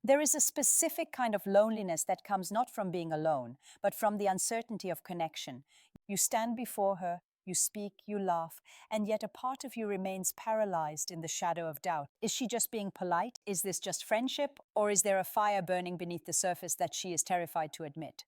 There is a specific kind of loneliness that comes not from being alone, but from the uncertainty of connection. You stand before her, you speak, you laugh, and yet a part of you remains paralyzed in the shadow of doubt. Is she just being polite? Is this just friendship? Or is there a fire burning beneath the surface that she is terrified to admit?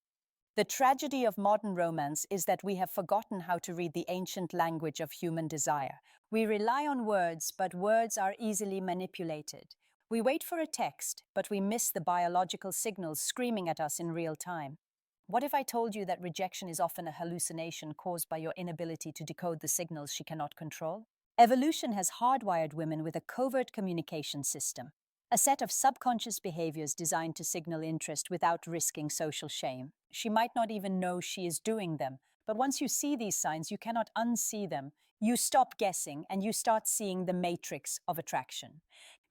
The tragedy of modern romance is that we have forgotten how to read the ancient language of human desire. We rely on words, but words are easily manipulated. We wait for a text, but we miss the biological signals screaming at us in real time. What if I told you that rejection is often a hallucination caused by your inability to decode the signals she cannot control? Evolution has hardwired women with a covert communication system, a set of subconscious behaviors designed to signal interest without risking social shame. She might not even know she is doing them, but once you see these signs, you cannot unsee them. You stop guessing and you start seeing the matrix of attraction.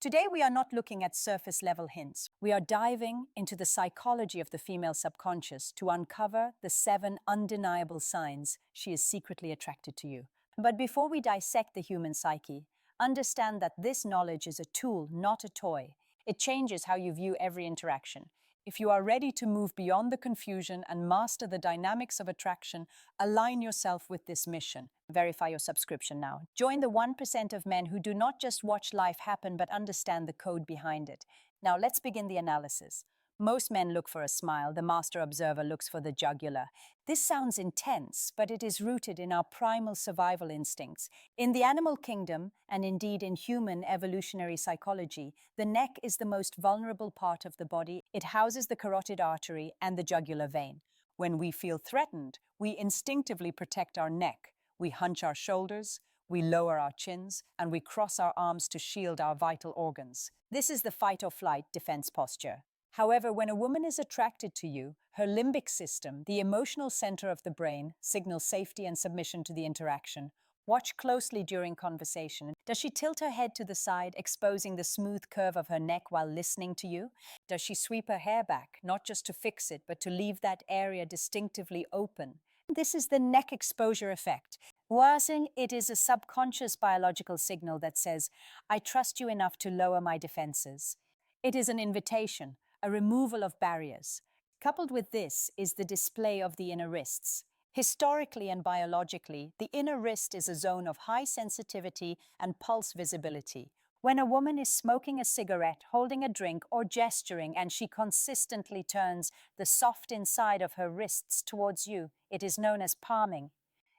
Today, we are not looking at surface-level hints. We are diving into the psychology of the female subconscious to uncover the 7 undeniable signs she is secretly attracted to you. But before we dissect the human psyche, understand that this knowledge is a tool, not a toy. It changes how you view every interaction. If you are ready to move beyond the confusion and master the dynamics of attraction, align yourself with this mission. Verify your subscription now. Join the 1% of men who do not just watch life happen but understand the code behind it. Now let's begin the analysis. Most men look for a smile. The master observer looks for the jugular. This sounds intense, but it is rooted in our primal survival instincts. In the animal kingdom, and indeed in human evolutionary psychology, the neck is the most vulnerable part of the body. It houses the carotid artery and the jugular vein. When we feel threatened, we instinctively protect our neck. We hunch our shoulders, we lower our chins, and we cross our arms to shield our vital organs. This is the fight or flight defense posture. However, when a woman is attracted to you, her limbic system, the emotional center of the brain, signals safety and submission to the interaction. Watch closely during conversation. Does she tilt her head to the side, exposing the smooth curve of her neck while listening to you? Does she sweep her hair back, not just to fix it, but to leave that area distinctively open? This is the neck exposure effect. Worsening, it is a subconscious biological signal that says, I trust you enough to lower my defenses. It is an invitation, a removal of barriers. Coupled with this is the display of the inner wrists. Historically and biologically, the inner wrist is a zone of high sensitivity and pulse visibility. When a woman is smoking a cigarette, holding a drink, or gesturing, and she consistently turns the soft inside of her wrists towards you, it is known as palming.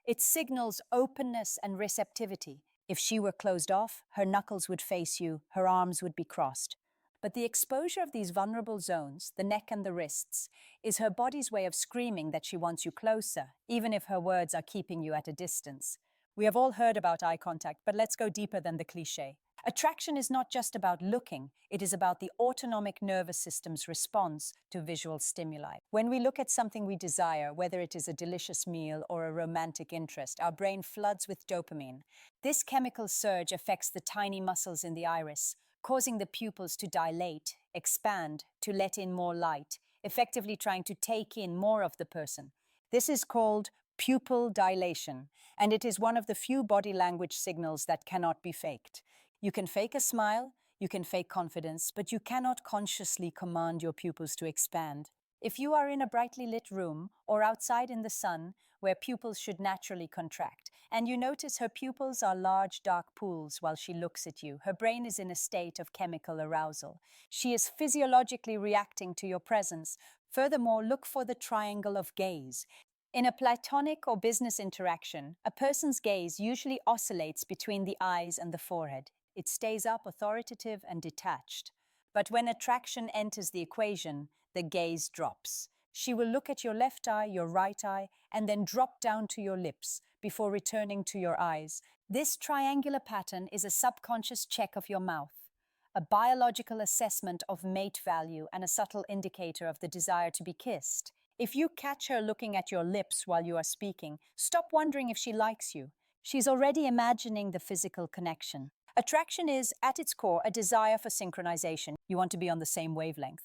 It signals openness and receptivity. If she were closed off, her knuckles would face you, her arms would be crossed. But the exposure of these vulnerable zones, the neck and the wrists, is her body's way of screaming that she wants you closer, even if her words are keeping you at a distance. We have all heard about eye contact, but let's go deeper than the cliché. Attraction is not just about looking, it is about the autonomic nervous system's response to visual stimuli. When we look at something we desire, whether it is a delicious meal or a romantic interest, our brain floods with dopamine. This chemical surge affects the tiny muscles in the iris, causing the pupils to dilate, expand, to let in more light, effectively trying to take in more of the person. This is called pupil dilation, and it is one of the few body language signals that cannot be faked. You can fake a smile, you can fake confidence, but you cannot consciously command your pupils to expand. If you are in a brightly lit room or outside in the sun, where pupils should naturally contract, and you notice her pupils are large dark pools while she looks at you, her brain is in a state of chemical arousal. She is physiologically reacting to your presence. Furthermore, look for the triangle of gaze. In a platonic or business interaction, a person's gaze usually oscillates between the eyes and the forehead. It stays up, authoritative and detached. But when attraction enters the equation, the gaze drops. She will look at your left eye, your right eye, and then drop down to your lips before returning to your eyes. This triangular pattern is a subconscious check of your mouth, a biological assessment of mate value and a subtle indicator of the desire to be kissed. If you catch her looking at your lips while you are speaking, stop wondering if she likes you. She's already imagining the physical connection. Attraction is, at its core, a desire for synchronization. You want to be on the same wavelength.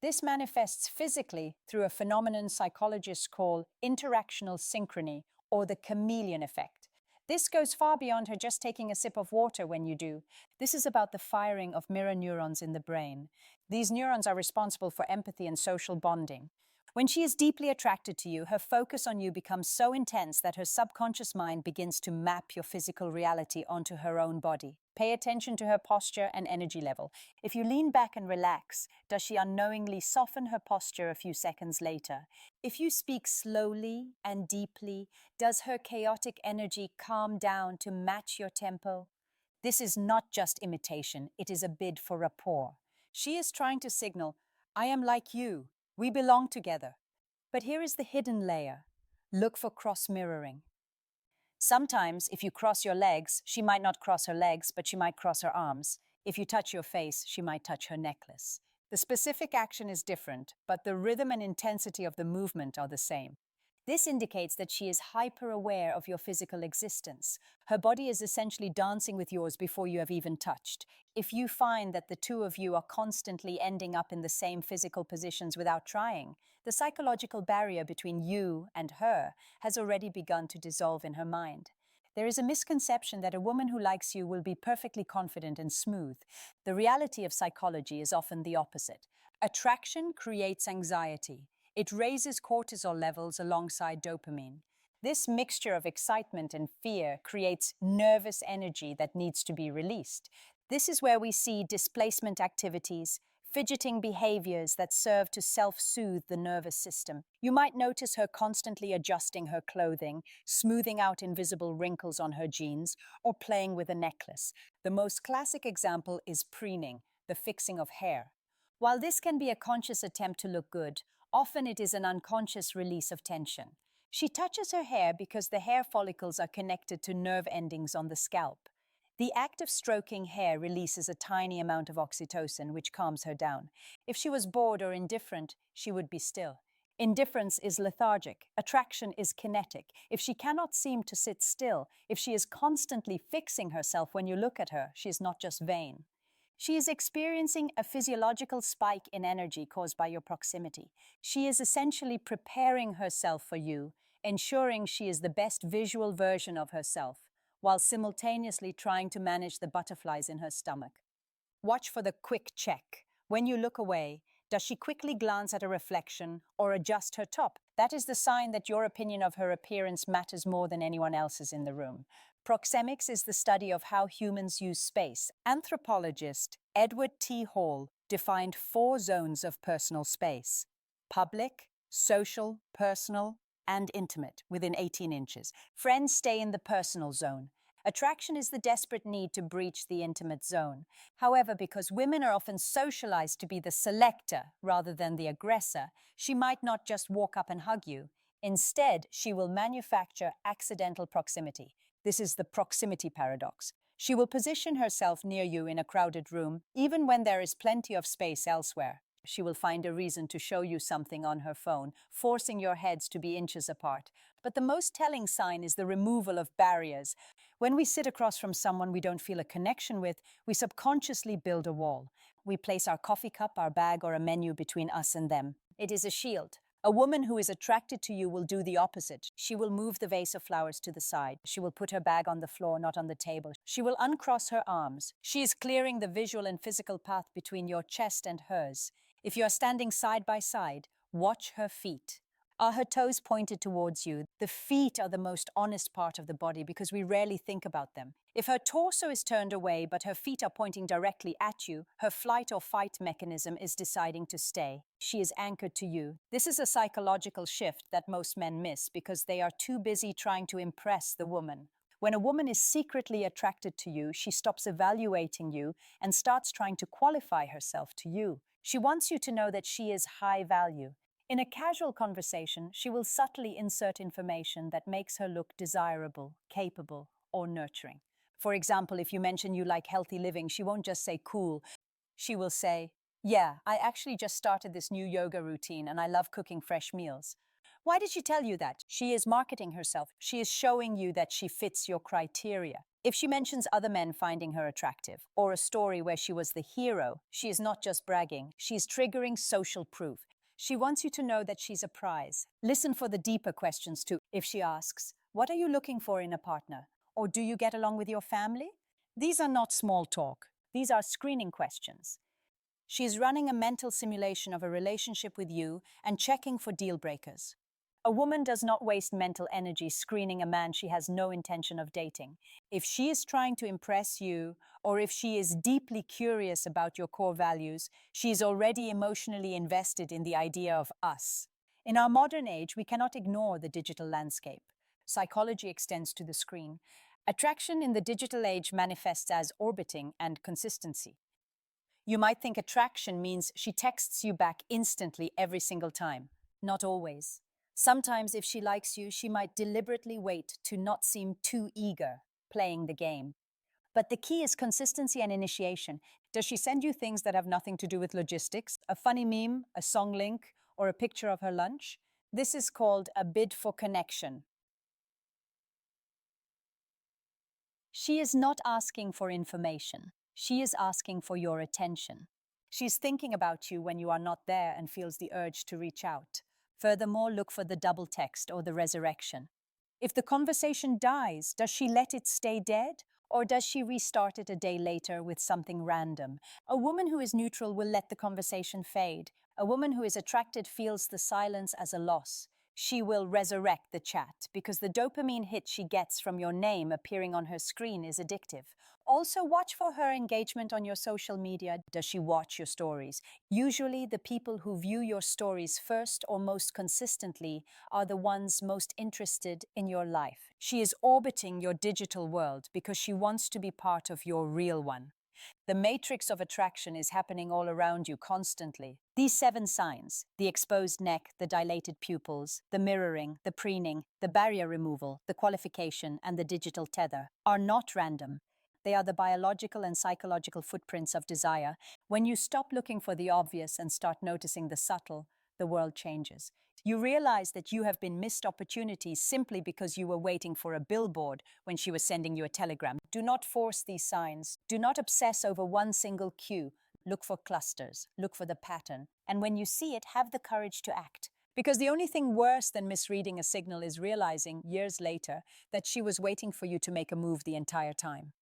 This manifests physically through a phenomenon psychologists call interactional synchrony, or the chameleon effect. This goes far beyond her just taking a sip of water when you do. This is about the firing of mirror neurons in the brain. These neurons are responsible for empathy and social bonding. When she is deeply attracted to you, her focus on you becomes so intense that her subconscious mind begins to map your physical reality onto her own body. Pay attention to her posture and energy level. If you lean back and relax, does she unknowingly soften her posture a few seconds later? If you speak slowly and deeply, does her chaotic energy calm down to match your tempo? This is not just imitation, it is a bid for rapport. She is trying to signal, I am like you, we belong together. But here is the hidden layer. Look for cross-mirroring. Sometimes, if you cross your legs, she might not cross her legs, but she might cross her arms. If you touch your face, she might touch her necklace. The specific action is different, but the rhythm and intensity of the movement are the same. This indicates that she is hyper-aware of your physical existence. Her body is essentially dancing with yours before you have even touched. If you find that the two of you are constantly ending up in the same physical positions without trying, the psychological barrier between you and her has already begun to dissolve in her mind. There is a misconception that a woman who likes you will be perfectly confident and smooth. The reality of psychology is often the opposite. Attraction creates anxiety. It raises cortisol levels alongside dopamine. This mixture of excitement and fear creates nervous energy that needs to be released. This is where we see displacement activities, fidgeting behaviors that serve to self-soothe the nervous system. You might notice her constantly adjusting her clothing, smoothing out invisible wrinkles on her jeans, or playing with a necklace. The most classic example is preening, the fixing of hair. While this can be a conscious attempt to look good, often it is an unconscious release of tension. She touches her hair because the hair follicles are connected to nerve endings on the scalp. The act of stroking hair releases a tiny amount of oxytocin, which calms her down. If she was bored or indifferent, she would be still. Indifference is lethargic. Attraction is kinetic. If she cannot seem to sit still, if she is constantly fixing herself when you look at her, she is not just vain. She is experiencing a physiological spike in energy caused by your proximity. She is essentially preparing herself for you, ensuring she is the best visual version of herself, while simultaneously trying to manage the butterflies in her stomach. Watch for the quick check. When you look away, does she quickly glance at a reflection or adjust her top? That is the sign that your opinion of her appearance matters more than anyone else's in the room. Proxemics is the study of how humans use space. Anthropologist Edward T. Hall defined 4 zones of personal space: public, social, personal, and intimate, within 18 inches. Friends stay in the personal zone. Attraction is the desperate need to breach the intimate zone. However, because women are often socialized to be the selector rather than the aggressor, she might not just walk up and hug you. Instead, she will manufacture accidental proximity. This is the proximity paradox. She will position herself near you in a crowded room, even when there is plenty of space elsewhere. She will find a reason to show you something on her phone, forcing your heads to be inches apart. But the most telling sign is the removal of barriers. When we sit across from someone we don't feel a connection with, we subconsciously build a wall. We place our coffee cup, our bag, or a menu between us and them. It is a shield. A woman who is attracted to you will do the opposite. She will move the vase of flowers to the side. She will put her bag on the floor, not on the table. She will uncross her arms. She is clearing the visual and physical path between your chest and hers. If you are standing side by side, watch her feet. Are her toes pointed towards you? The feet are the most honest part of the body because we rarely think about them. If her torso is turned away but her feet are pointing directly at you, her flight or fight mechanism is deciding to stay. She is anchored to you. This is a psychological shift that most men miss because they are too busy trying to impress the woman. When a woman is secretly attracted to you, she stops evaluating you and starts trying to qualify herself to you. She wants you to know that she is high value. In a casual conversation, she will subtly insert information that makes her look desirable, capable, or nurturing. For example, if you mention you like healthy living, she won't just say cool. She will say, yeah, I actually just started this new yoga routine and I love cooking fresh meals. Why did she tell you that? She is marketing herself. She is showing you that she fits your criteria. If she mentions other men finding her attractive, or a story where she was the hero, she is not just bragging, she is triggering social proof. She wants you to know that she's a prize. Listen for the deeper questions too. If she asks, what are you looking for in a partner? Or do you get along with your family? These are not small talk. These are screening questions. She is running a mental simulation of a relationship with you and checking for deal breakers. A woman does not waste mental energy screening a man she has no intention of dating. If she is trying to impress you, or if she is deeply curious about your core values, she is already emotionally invested in the idea of us. In our modern age, we cannot ignore the digital landscape. Psychology extends to the screen. Attraction in the digital age manifests as orbiting and consistency. You might think attraction means she texts you back instantly every single time. Not always. Sometimes, if she likes you, she might deliberately wait to not seem too eager playing the game. But the key is consistency and initiation. Does she send you things that have nothing to do with logistics? A funny meme, a song link, or a picture of her lunch? This is called a bid for connection. She is not asking for information. She is asking for your attention. She's thinking about you when you are not there and feels the urge to reach out. Furthermore, look for the double text or the resurrection. If the conversation dies, does she let it stay dead? Or does she restart it a day later with something random? A woman who is neutral will let the conversation fade. A woman who is attracted feels the silence as a loss. She will resurrect the chat because the dopamine hit she gets from your name appearing on her screen is addictive. Also, watch for her engagement on your social media. Does she watch your stories? Usually, the people who view your stories first or most consistently are the ones most interested in your life. She is orbiting your digital world because she wants to be part of your real one. The matrix of attraction is happening all around you constantly. These 7 signs, the exposed neck, the dilated pupils, the mirroring, the preening, the barrier removal, the qualification, and the digital tether, are not random. They are the biological and psychological footprints of desire. When you stop looking for the obvious and start noticing the subtle, the world changes. You realize that you have been missed opportunities simply because you were waiting for a billboard when she was sending you a telegram. Do not force these signs. Do not obsess over one single cue. Look for clusters. Look for the pattern. And when you see it, have the courage to act. Because the only thing worse than misreading a signal is realizing, years later, that she was waiting for you to make a move the entire time.